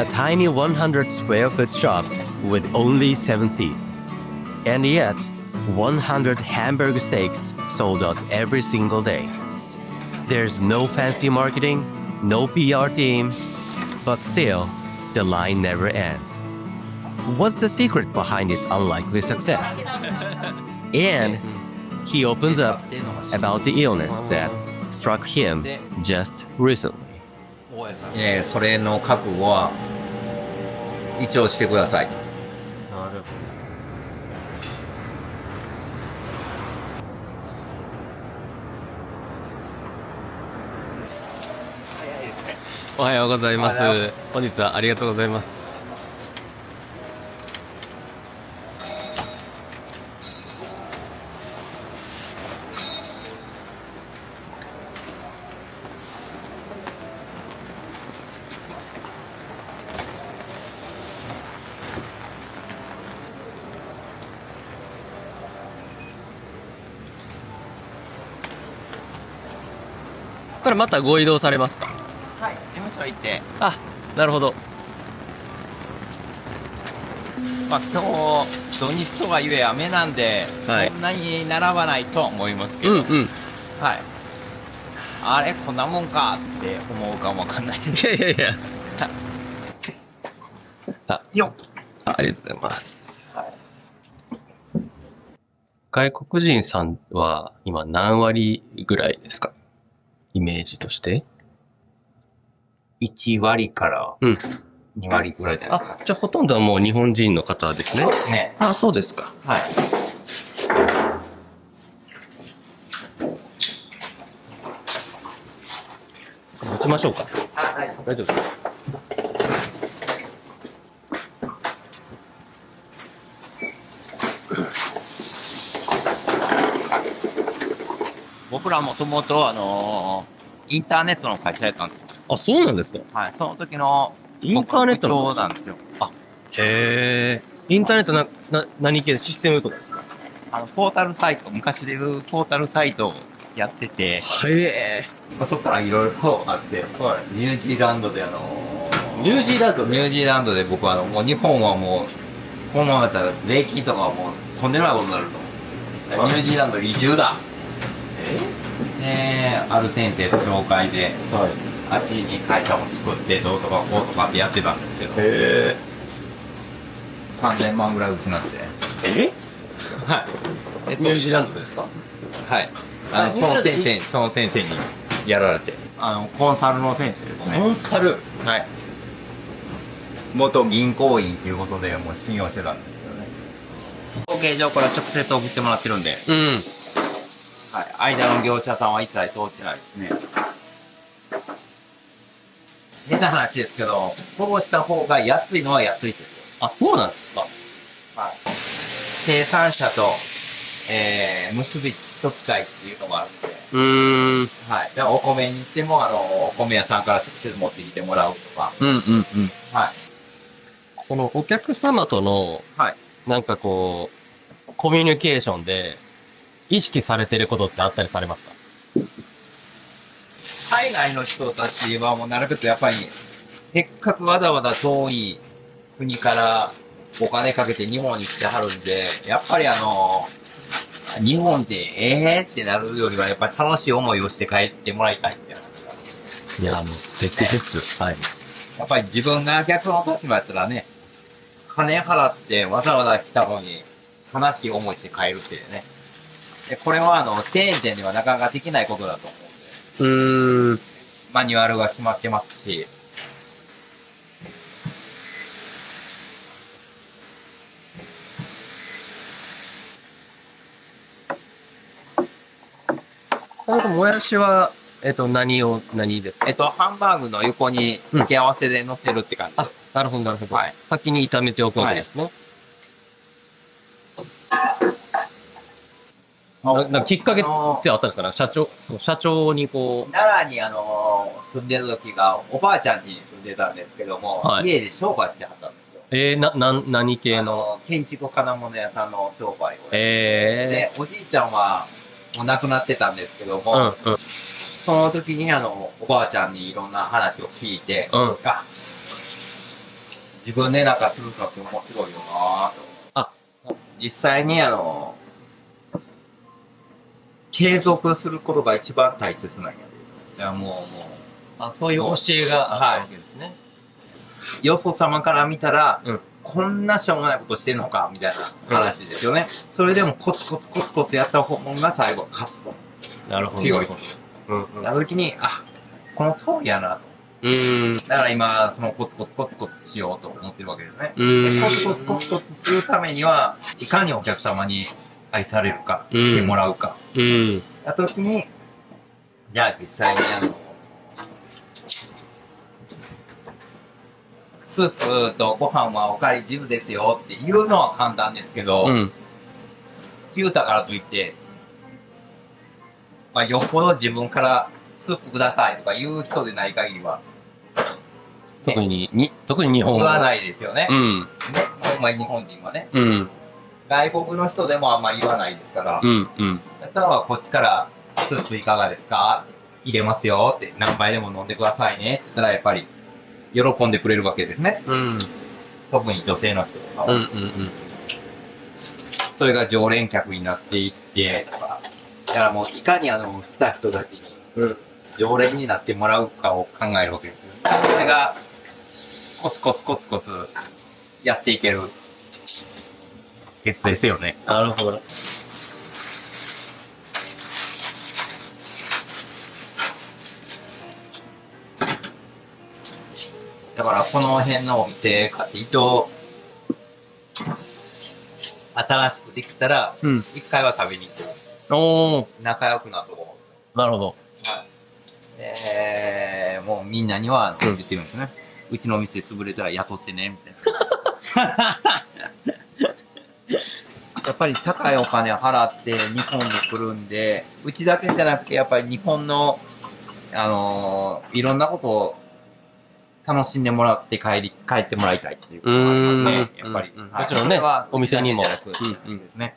A tiny 100 square foot shop with only 7 seats. And yet, 100 hamburger steaks sold out every single day. There's no fancy marketing, no PR team, but still, the line never ends. What's the secret behind his unlikely success? And he opens up about the illness that struck him just recently. それの覚悟は一応してくださいと。おはようございます。本日はありがとうございます。これまたご移動されますか？はい、事務所行って。あ、なるほど。まあ今日土日とはいえ雨なんで、はいそんなに並ばないと思いますけど、はい。あれこんなもんかって思うかもわかんないです。いやいやいや。ありがとうございます。外国人さんは今何割ぐらいですか？イメージとして。1割から2割ぐらいじゃないですか。あ、じゃあほとんどはもう日本人の方ですね。ね。あ、そうですか。はい。持ちましょうか。はい。大丈夫ですか？僕らもともとインターネットの会社やったんですよ。あ、そうなんですか？はい。その時のインターネットの部長なんですよ。へー。インターネット何系でシステムとかですか？ポータルサイト、昔でいうポータルサイトをやってて、へまあ、そこからいろいろあって、ニュージーランドでニュージーランドニュージーランドで僕はもう日本はもう、このままだったら税金とかはもうとんでもないことになると。ニュージーランド移住だ。ある先生と紹介で、あっちに会社を作ってどうとかこうとかってやってたんですけど、3000万ぐらい失って。はい。ニュージーランドですか？はい。その先生にやられて。コンサルの先生ですね。コンサル？はい。元銀行員ということでもう信用してたんですけどね。統計上から直接送ってもらってるんで。うん。はい。間の業者さんは一切通ってないですね。変な話ですけど、こうした方が安いのは安いですよ。あ、そうなんですか？はい。生産者と、結びときたいっていうのがあるんで。はい。でお米に行っても、お米屋さんから直接持ってきてもらうとか。はい。そのお客様との、はい。なんかこう、コミュニケーションで意識されてることってあったりされますか？海外の人たちはもうなるべくやっぱり、せっかくわざわざ遠い国からお金かけて日本に来てはるんで、やっぱり日本でってなるよりはやっぱり楽しい思いをして帰ってもらいたいって話が。いや、もう素敵ですよ。はい。やっぱり自分が逆の立場やったらね、金払ってわざわざ来たのに悲しい思いして帰るっていうね。でこれはチェーン店ではなかなかできないことだと思うんで。マニュアルが決まってますし。もやしは、何ですか？ハンバーグの横に付け合わせで乗せるって感じ。あ、なるほど、なるほど。はい。先に炒めておくわけですね。なんかきっかけってあったんですかね？社長にこう。奈良に住んでる時が、おばあちゃん家に住んでたんですけども、はい、家で商売してはったんですよ。何系の建築金物屋さんの商売を。で、おじいちゃんは、もう亡くなってたんですけども、その時におばあちゃんにいろんな話を聞いて、自分でなんかするのって面白いよなぁと。あ、実際に継続することが一番大切なんやで。いやもう、あ、そういう教えがあるわけですね。よそ様から見たら、うんこんなしょうもないことしてんのかみたいな話ですよね。それでもコツコツコツコツやった方が最後勝つと。なるほど。強いと。うんうん。な時に、あ、その通りやなと。だから今、そのコツコツコツコツしようと思ってるわけですね。でコツコツコツコツするためには、いかにお客様に愛されるか、来てもらうか。やった時に、じゃあ実際にスープとご飯はおかわり自由ですよって言うのは簡単ですけど、言うたからといって、まあ、よっぽど自分からスープくださいとか言う人でない限りは、特に日本言わないですよね。うん。ね、ほんまに日本人はね。うん。外国の人でもあんま言わないですから、うんうん。だったらこっちからスープいかがですか入れますよって何杯でも飲んでくださいねって言ったらやっぱり喜んでくれるわけですね。特に女性の人とかは。それが常連客になっていってとか、だからもういかに来た人たちに常連になってもらうかを考えるわけですよ。それがコツコツコツコツやっていけるケツですよね。なるほど。だからこの辺のお店かって一応新しくできたら、一回は食べに行っておー。仲良くなとこなるほど。はい。もうみんなには言ってるんですね。うちのお店潰れたら雇ってね、みたいな。やっぱり高いお金払って日本に来るんで、うちだけじゃなくてやっぱり日本の、いろんなことを楽しんでもらって帰ってもらいたいっていうのがありますね。やっぱり。もちろんね、お店にも。ですね。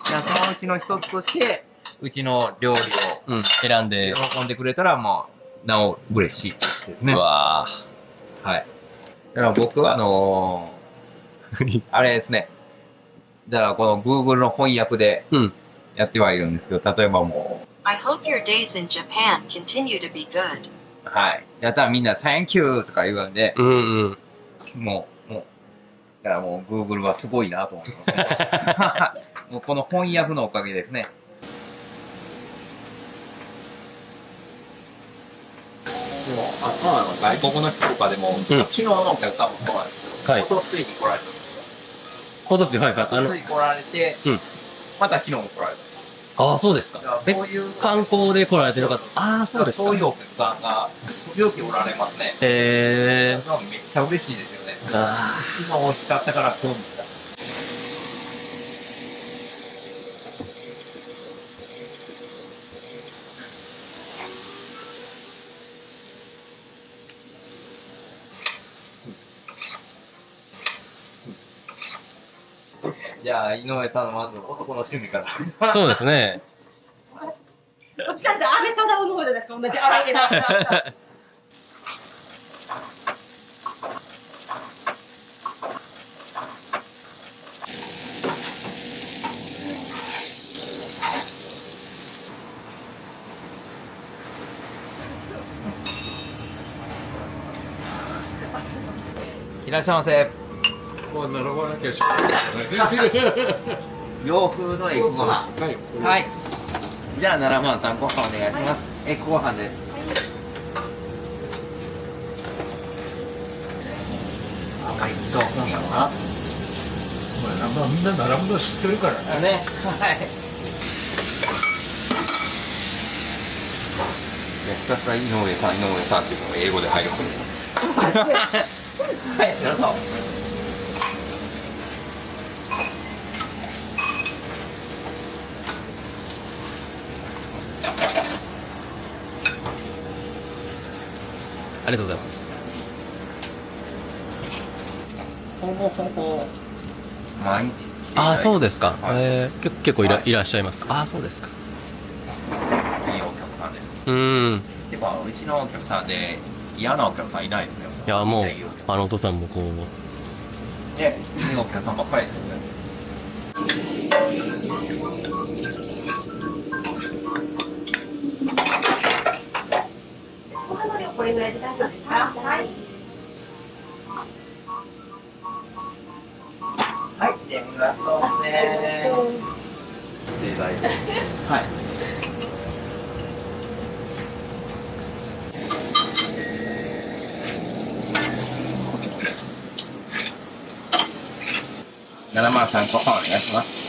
じゃあそのうちの一つとして、うちの料理を選んで喜んでくれたら、もう、なお嬉しいですね。わはい。だから僕はあれですね。だからこの Google の翻訳でやってはいるんですけど、例えばもう、I hope your days in Japan continue to be good. はい。やったらみんな Thank you とか言うんで、もう、だからもう Google はすごいなと思いますね。もうこの翻訳のおかげですね。もう、外国の人とかでも、昨日のお客さんもそうなんですけど、今年ついに来られた。今年、はいはい。ついに来られて、また昨日も来られた。ああ、そうですか。そういう観光で来られてる方。ああ、そうですか。そういうお客さんが、時々おられますね。へえ。めっちゃ嬉しいですよね。あ昨日美味しかったから今日も来た。じゃあ、井上さんのまず男の趣味から。そうですね。どっちかって安倍貞夫の方じゃないですか、同じ荒毛な。いらっしゃいませ。洋風のエッグご飯。はい。じゃあ7万3個半お願いします。エッグご飯です。甘い人本やろな。まあみんな並ぶの知ってるからね。ね。はい。ひたすら井上さんっていうのが英語で入る。はい、どうぞ。ありがとうございます。ほぼほぼ毎日。ああ、そうですか。はい結構いらっしゃいますか。ああ、そうですか。いいお客さんです。でもうちのお客さんで嫌なお客さんいないですね。いや、もう、お父さんもこう、で、次のお客さんばっかりですね。お花の量これぐらいで大丈夫ですか？はい。はい、天ぷらそうですね。はい。703ご飯お願いします。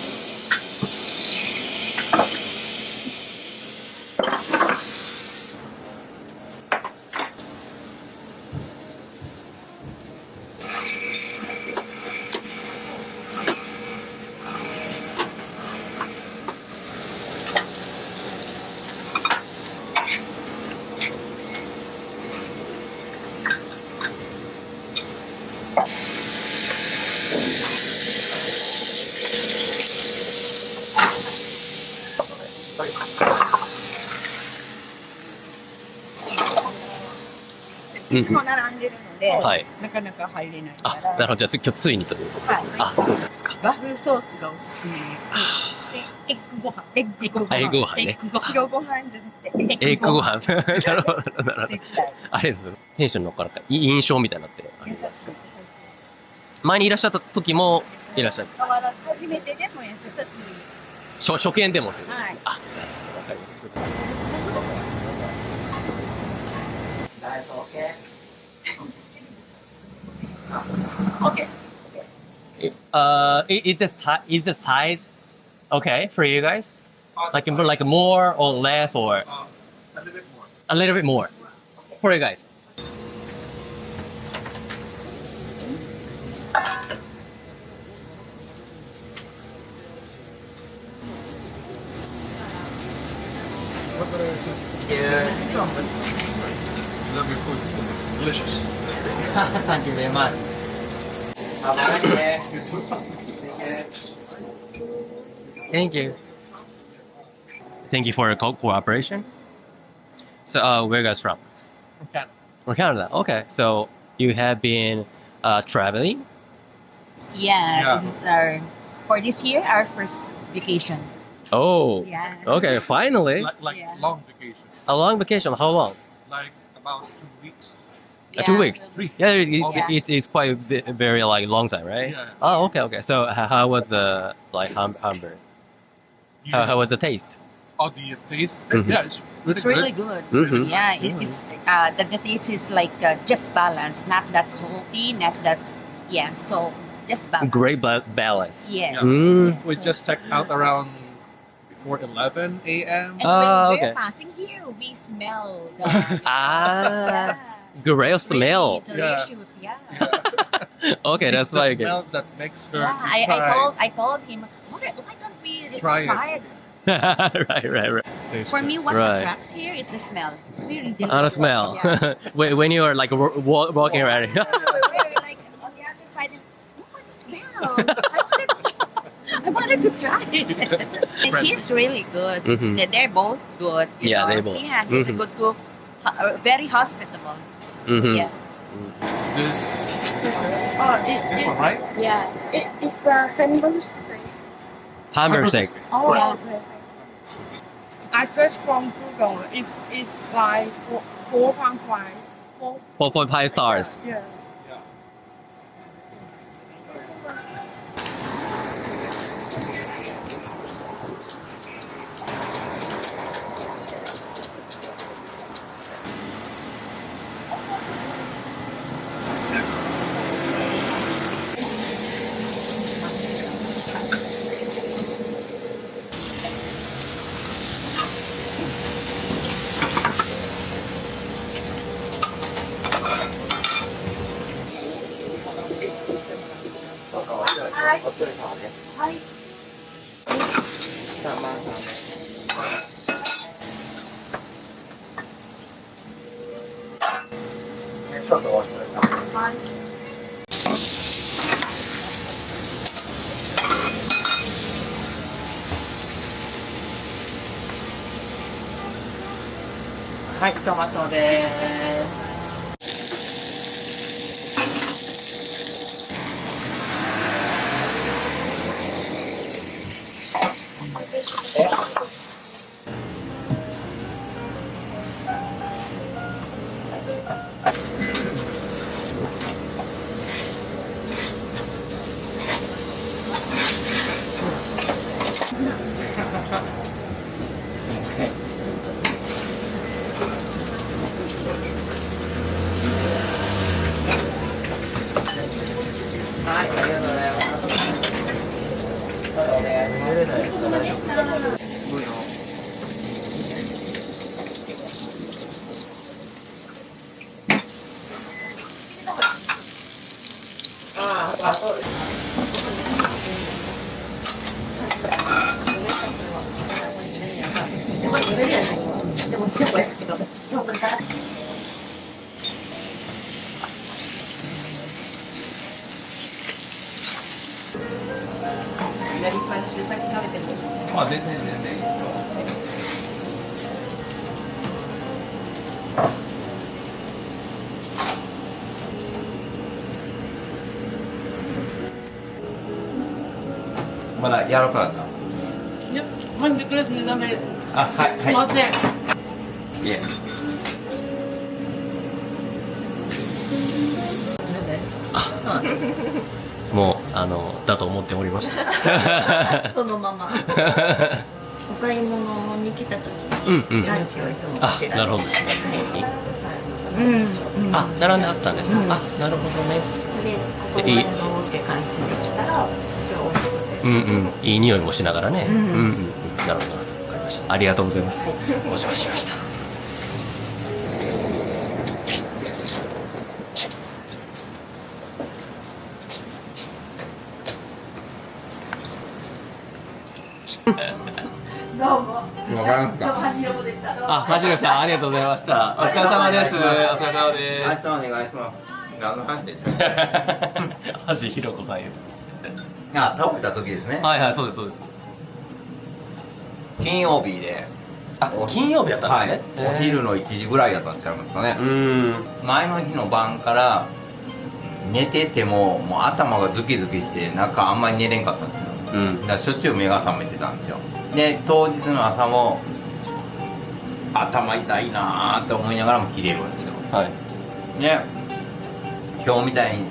いつも並んでるので、はい。なかなか入れないかあ、ら。なるほど。じゃあ今日ついにということですね。あ、どうですか。和風ソースがおすすめです。エッグご飯。エッグご飯。エッグご飯ねエッグご飯。白ご飯じゃなくて、エッグご飯。なるほど、なるほど。絶対。あれです。テンション乗っからか印象みたいになってる。優しい。前にいらっしゃった時もいらっしゃる。変わらず初めてでも優しい。初見でも。はい。あ、なるほど。わかります。大丈夫 OK？ OK。Is the size okay for you guys? Like more or less or A little bit more. a little bit more for you guys? Love your food. It's delicious. Thank you very much. Have a nice day. Thank you. Thank you for your cooperation. So, where are you guys from? From Canada. From Canada. Okay. So, you have been traveling? Yeah, Yeah. this is for this year, our first vacation. Oh. Yeah. Okay. Finally. Like Yeah. long vacation. A long vacation. How long? Like about 2 weeks. 2 weeks. 3. Yeah, Yeah. it's quite a very like long time, right? Yeah. Oh, okay. So, how was the like Hamburg? How was the taste? Oh, the taste? Mhm. Yeah, it's really It's really good. good. Mm-hmm. Yeah, it's the taste is like just balanced, not that salty, not that so just balanced. Great balance. Yes. Yeah. Mm. We just checked out around before 11 a.m. And Ah, when okay. we're passing here, we smell the Ah, yeah. great It's really smell. delicious. Yeah. Okay, that's It's the why again. smells that makes her Yeah, I told him, why don't we Try try it. it? right. For me, what Right. attracts here is the smell. It's really delicious. On the smell. Yeah. When you are like walking around. We're like on the other side. Oh, what's the smell? I wanted to try it. And he's really good. Mhm. They're both good. you Yeah, know. they both. Yeah, he's a Mhm. good cook. Very hospitable. Mhm. Yeah. This This one, right? Yeah. It's a hamburger steak. Hamburg steak. Oh, yeah. I searched from Google. It's like 4.5. 4.5 stars. Yeah. Hi, トマトです。まあ全然全然いいですよ。まだ柔らかかった。いや、半熟ですね、ダメです。あ、はいすいません。いえ。もうだと思っておりました。そのまま。お買い物に来た時うんうん。にランチをいつもあこち、らなるほど。うん。あ、並んであったんですか。あ、なるほどね。で、ここまでのって感じで来たら、それを美味しくて。うんうん。いい匂いもしながらね。うんうんうんうん。なるほど。わかりました。ありがとうございます。お邪魔しました。どうも。わからんか。どうも、橋の子でした。どうもあ、マジでさん、ありがとうございました。お疲れ様です。お疲れ様で明日お願いします。何の話です。橋ひろこさん言うあ、倒れた時ですねと。。はいはい、そうですそうです。金曜日で。あ、金曜日やったんはいですね。。お昼の1時ぐらいだったんちゃいますかね。前の日の晩から寝ててももう頭がズキズキしてなんかあんまり寝れんかったんですよ。うんだからしょっちゅう目が覚めてたんですよ。で当日の朝も頭痛いなーって思いながらも切れるんですよ。はい。ね、今日みたいに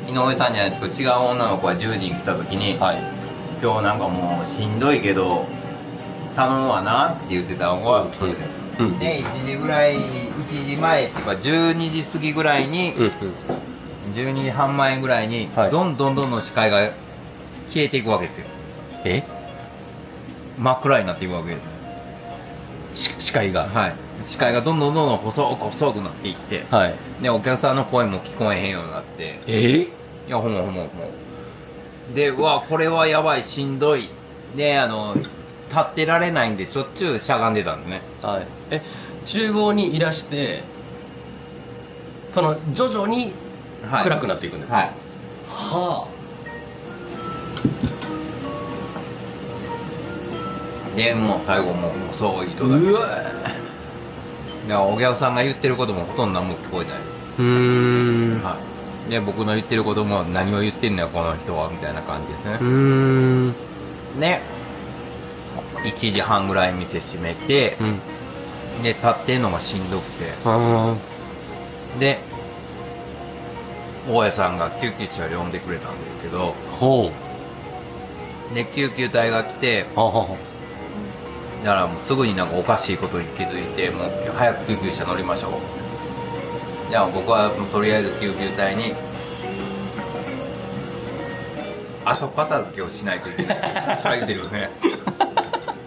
井上さんじゃないですけど違う女の子が10時に来た時に、はい。今日なんかもうしんどいけど頼むわなって言ってたのが僕です。うんで1時ぐらい1時前っていうか12時過ぎぐらいに、うんうん。 12時半前ぐらいに、はいどんどん視界が消えていくわけですよ。え？真っ暗になっていくわけです。視界が。はい、視界がどんどん細くなっていってはい。でお客さんの声も聞こえへんようになってえ？いやほもでうわこれはやばいしんどいで立ってられないんでしょっちゅうしゃがんでたんでね。はい。え、厨房にいらして、その徐々にはい暗くなっていくんですか。はいはでもう最後もう細いあ。糸だけでうわ。だからお客さんが言ってることもほとんど何も聞こえてないです。はいで僕の言ってることも何を言ってんのよこの人はみたいな感じですね。ね1時半ぐらい店閉めて、うん。で立ってんのがしんどくてあで大家さんが救急車を呼んでくれたんですけどあ。ほう。で救急隊が来てはあはだからもうすぐになんかおかしいことに気づいてもう早く救急車乗りましょう。じゃあ僕はもうとりあえず救急隊に後片付けをしないといけないそう言ってるよね。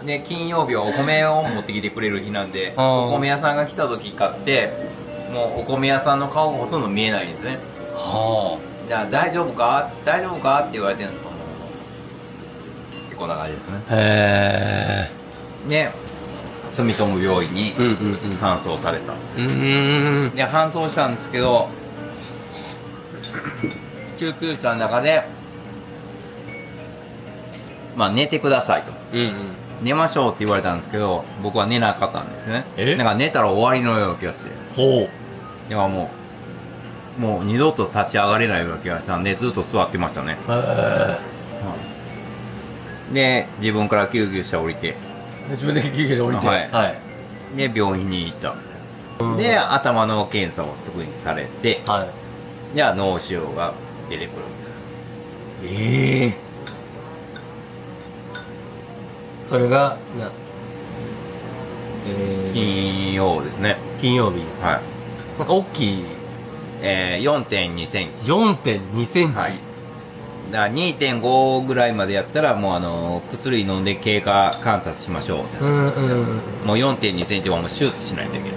で金曜日はお米を持ってきてくれる日なんでお米屋さんが来た時買ってもうお米屋さんの顔がほとんど見えないんですね。はじゃあ大丈夫か大丈夫かって言われてるんですけどもこんな感じですね。あ。へで住友病院にえ。うんうん搬送された。うん。で搬送したんですけど救急車の中でまあ寝てくださいとうんうん。寝ましょうって言われたんですけど僕は寝なかったんですね。えなんか寝たら終わりのような気がしてほだからもう二度と立ち上がれないような気がしたんでずっと座ってましたね。う。へで自分から救急車降りてえ。自分で救急車降りて。はいはい。で病院に行ったで頭の検査をすぐにされてはい。じゃあ脳腫瘍が出てくる。ええ。それが金曜ですね。金曜日。はいなんか大きい。 4.2 センチ。 4.2 センチ。はい。だから 2.5 ぐらいまでやったらもう薬飲んで経過観察しましょうって話なんですね。もう 4.2 センチはもう手術しないといけない。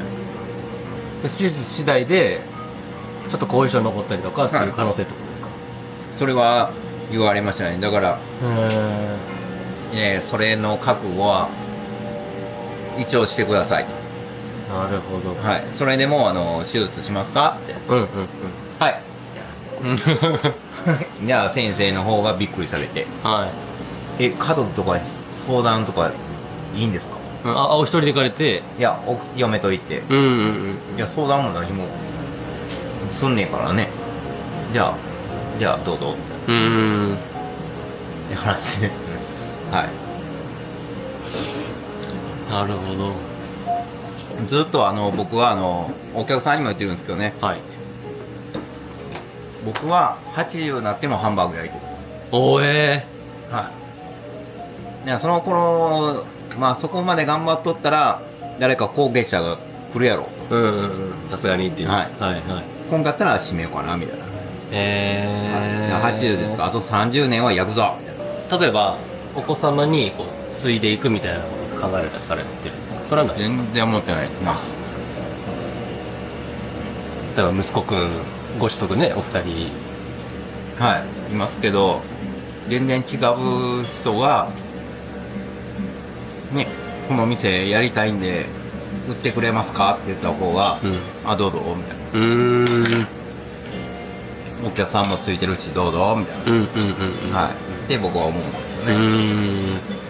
手術次第でちょっと後遺症残ったりとかっていう可能性ってことですか。それは言われましたね。だから、へそれの覚悟は一応してくださいと。なるほど。はい。それでも手術しますかって。うんうんはい。じゃあ先生の方がびっくりされて、うん。はい。家族とかに相談とかいいんですか？お一人で行かれて。いや、嫁と行って、うんうんうん。いや、相談も何もすんねえからね。じゃあどうぞみたいなって話ですね。はい。なるほど。ずっと僕はお客さんにも言ってるんですけどね、はい。僕は80になってもハンバーグ焼いてる。おえはい。いや、その頃、まあそこまで頑張っとったら、誰か後継者が来るやろうと。うんうんうん。さすがにっていう。はいはいはい。今回ったら閉めようかな、みたいな。80ですか、あと30年は焼くぞみたいな。例えば、お子様にこう継いでいくみたいなこと考えられたりされてるんですか？それはないですか？全然思ってない。そうですか。例えば息子くん、ご子息ね、お二人。はい、いますけど、全然違う人が、ね、この店やりたいんで、売ってくれますかって言った方が、どうぞ、みたいな。お客さんもついてるし、どうぞ、みたいな。はい。って僕は思うんですよね。